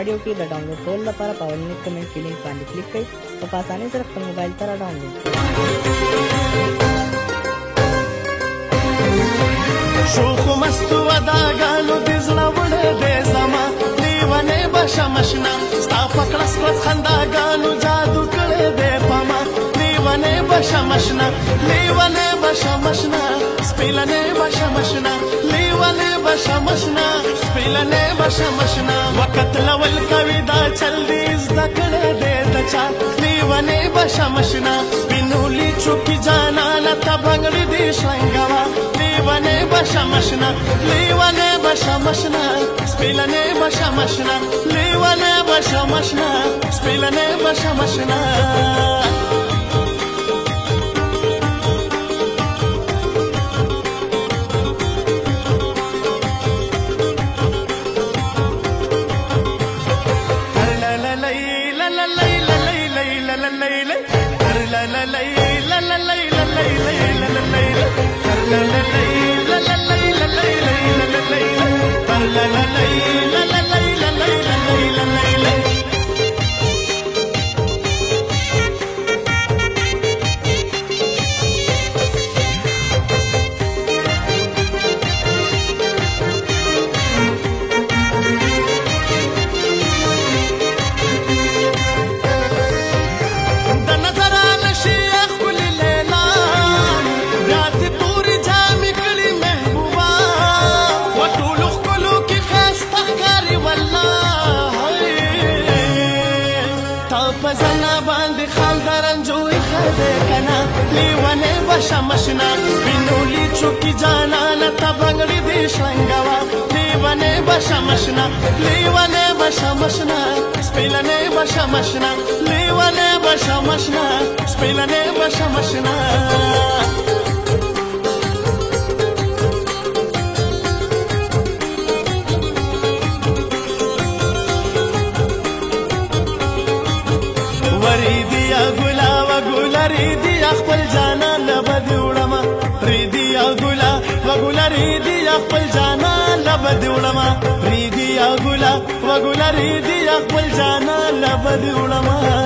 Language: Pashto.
ऑडियो کې د ډاونلوډ کولو لپاره په اولني کمنټ کې لینک باندې کلیک کړئ او په اسانۍ سره خپل موبایل ته را ډاونلوډ کړئ. شوخ مستو وداګانو د زړه وړه دې زما لیونې بشم اشنا ستا په کړس کړس خنداګانو جادو کړې دې پما لیونې بشم اشنا لیونې بشم اشنا سپیلنې بشم اشنا لیونې بشم اشنا سپیلنې بشم اشنا وخت لول کوي دا چل دې زده کړې دې دچا لیونې بشم اشنا سپینولي چوکي جانا لته بنگړې دې شنګوا لیونې بشم اشنا لیونې بشم اشنا سپیلنې بشم اشنا لیونې بشم اشنا سپیلنې بشم اشنا بشم اشنا سپینولی چوکی جانا لتا بنگړې دې شنګوا لیونې بشم اشنا لیونې بشم اشنا سپیلنې بشم اشنا لیونې بشم اشنا سپیلنې بشم اشنا وریدیا ګلا و ګل ریدیا خپل جانا لبد وړما ریدیا ګلا و ګل ریدیا خپل جانا لبد وړما ریدیا ګلا و ګل ریدیا خپل جانا لبد وړما